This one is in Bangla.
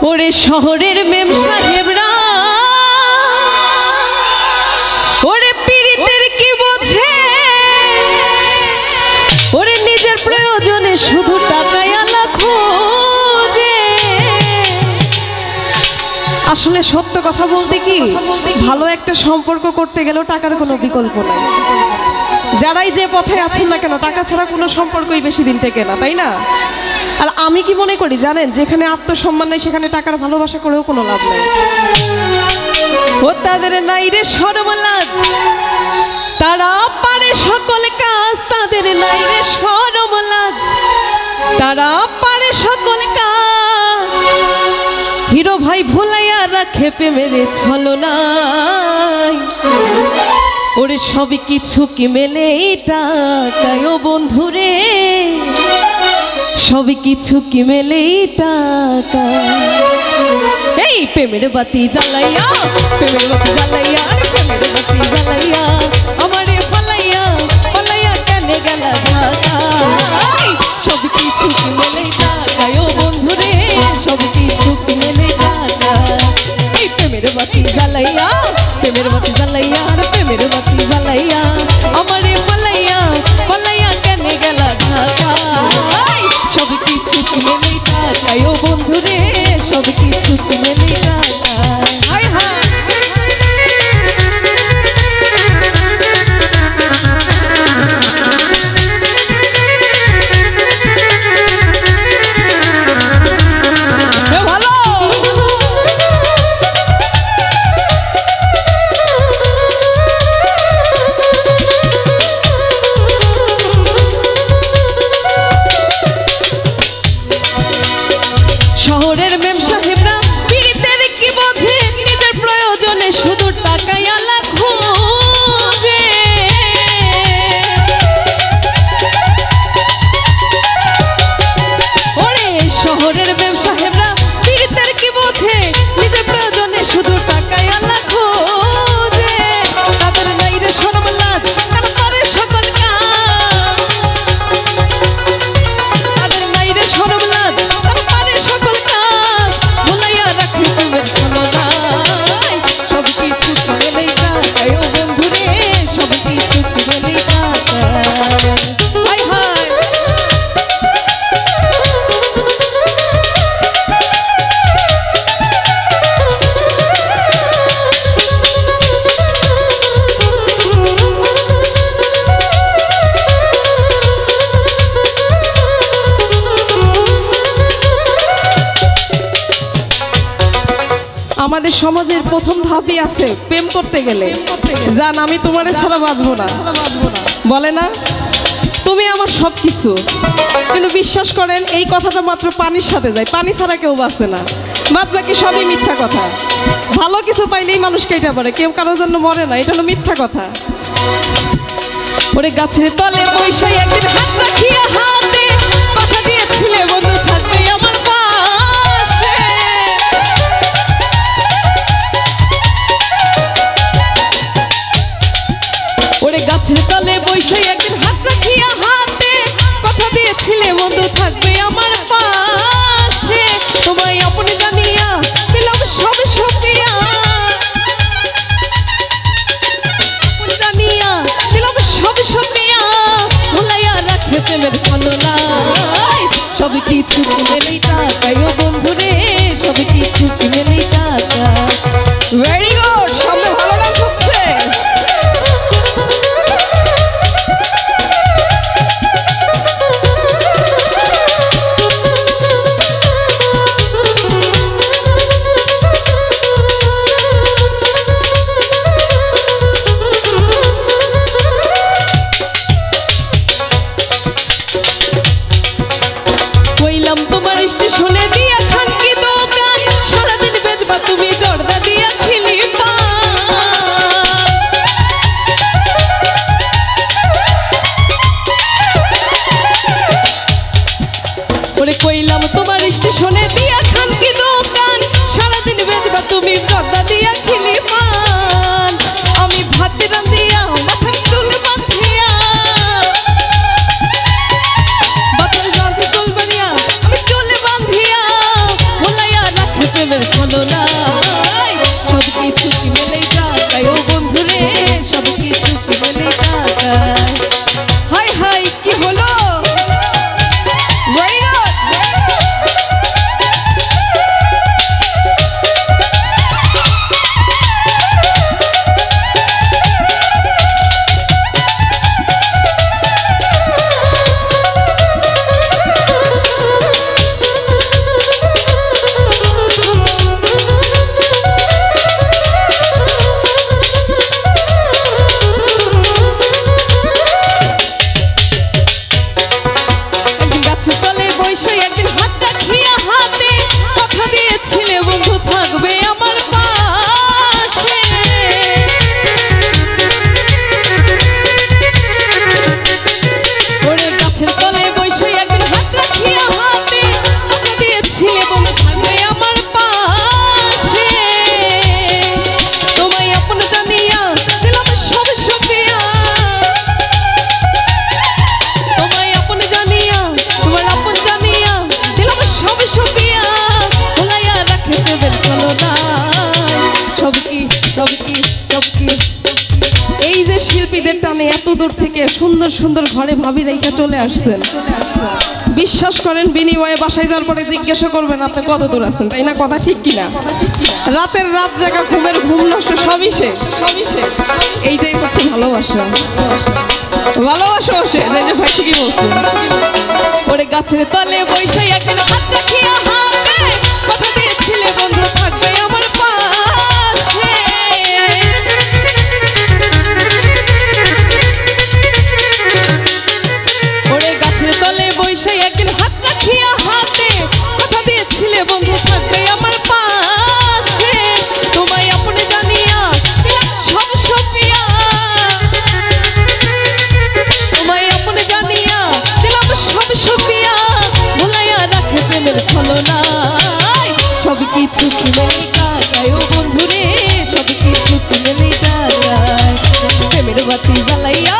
ওরে শহরের মেম সাহেবরা ওরে পীড়িতের কি বোঝে, ওরে নিজের প্রয়োজনে শুধু টাকায় আলা খোঁজে। আসলে সত্য কথা বলতে কি, ভালো একটা সম্পর্ক করতে গেলেও টাকার কোনো বিকল্প নাই। যারাই যে পথে আছেন না কেন, টাকা ছাড়া কোনো সম্পর্কই বেশি দিন টেকে না, তাই না? আর আমি কি মনে করি জানেন, যেখানে আত্মসম্মান নেই সেখানে টাকার ভালোবাসা করেও কোনো লাভ নেই। ও তাদের নাই রে শরম লাজ, তারা পারে সকল কাজ। তাদের নাই রে শরম লাজ, তারা পারে সকল কাজ। হিরো ভাই ভুলাইয়া রাখে প্রেমের ছলনায়, ওরে সবই কিছু কি মেলে টাকায়। ও বন্ধুরে সবই কিছু কি মেলে টাকা। এই প্রেমের বাতি জ্বালাইয়া, প্রেমের বাতি জ্বালাইয়া, প্রেমের বাতি জ্বালাইয়া আমারে পালাইয়া পালাইয়া কেন গেলা ঢাকা। সবই কিছু কি মেলে টাকায়। ও বন্ধুরে সবই কিছু কি মেলে টাকা। এই প্রেমের বাতি জ্বালাইয়া, প্রেমের বাতি জ্বালাইয়া, প্রেমের বাতি জ্বালাইয়া আমারে পালাইয়া পালাইয়া কেন গেলা ঢাকা। সবই কিছু কি মেলে টাকায়। ও বন্ধুরে সব কিছু কি মেলে টাকায়। হায় হায় শহরের মেম সাহেবরা পীড়িতের কি বোঝে, নিজের প্রয়োজনে শুধু টাকায় আলা খোঁজে। ওরে শহরের মেম সাহেবরা পীড়িতের কি বোঝে, নিজের প্রয়োজনে শুধু টাকায় আলা খোঁজে। তাদের নাই রে শরম লাজ, তারা পারে সকল কাজ। তাদের নাই রে শরম লাজ, তারা পারে সকল কাজ। ভুলাইয়া রাখি প্রেমের ছলনায়, সব কিছু কি মেলে টাকায়। ও বন্ধুরে সব কিছু কি মেলে টাকায়। হায় হায় আমাদের সমাজের প্রথম ধাপই আছে প্রেম করতে গেলে, জান আমি তোমারে ছাড়া বাঁচবো না, বলে না তুমি আমার সব কিছু। কিন্তু বিশ্বাস করেন এই কথাটা মাত্র পানির সাথে যায়, পানি ছাড়া কেউ বাঁচে না। বাদ বাকি সবই মিথ্যা কথা। ভালো কিছু পাইলেই মানুষ কেটে পড়ে, কেউ কারোর জন্য মরে না, এটা হলো মিথ্যা কথা। ওরে গাছের তলে বৈশাই একদিন হাত রাখিয়া হাতে কথা দিয়েছিলে বন্ধু থাকবে আমার পাশে। ওরে গাছের তলে বৈশাই একদিন হাত রাখিয়া হাতে কথা দিয়েছিলে বন্ধু থাকবে আমার পাশে। তোমায় আপনি জানিয়া দিলাম সব সকিয়া, জানিয়া দিলাম সব সকিয়া। ভুলাইয়া রাখে প্রেমের ছলনায়, সব কিছু কি মেলে টাকায়। ও বন্ধুরে সব কিছু কি মেলে টাকা। ভেরি গুড, সামনে ভালো ডান্স হচ্ছে। কইলাম তোমার স্টেশনে দিয়া খান কি দোকান, সারাদিন বেচবা তুমি জর্দা দিয়া খিলি পান। ওরে কইলাম তোমার স্টেশনে দিয়া খান কি দোকান, সারাদিন বেচবা তুমি জর্দা দিয়া খিলি পান। আমি ভাত রান্দিয়া মাথার চুল বাঁধিয়া, বাতার গাঁথি চুল বানিয়া আমি চুল বাঁধিয়া। ভুলাইয়া রাখে দূর থেকে সুন্দর সুন্দর ঘরে ভাবি রেখে চলে আসছেন। বিশ্বাস করেন, বিনিময়ে বাসায় যাওয়ার পরে জিজ্ঞাসা করবেন আপনি কত দূর আছেন, তাই না? কথা ঠিক কিনা? রাতের রাত জাগা, ঘুমের ঘুম নষ্ট, সবই শেষ। এইটাই হচ্ছে ভালোবাসা। ভালোবাসা সে যে ভাই ঠিকই বলছে। ওরে গাছের তলে বৈশা একদিন হাত রাখিয়া হাতে কথা দিয়েছিলে বন্ধু থাকবে আমার পাশে। ওরে গাছের তলে বৈশা একদিন হাত রাখিয়া হাতে কথা দিয়েছিলে বন্ধু থাকবে আমার পাশে। তোমায় আপনি জানিয়া সব সপিয়া, তোমায় আপনি জানিয়া দিলাম সব সপিয়া, ভুলাইয়া রাখে প্রেমের ছলনায় সব কিছু কিনে টাকায়। ও বন্ধুরে সব কিছু কিনে টাকায়, প্রেমের বাতি জ্বালাইয়া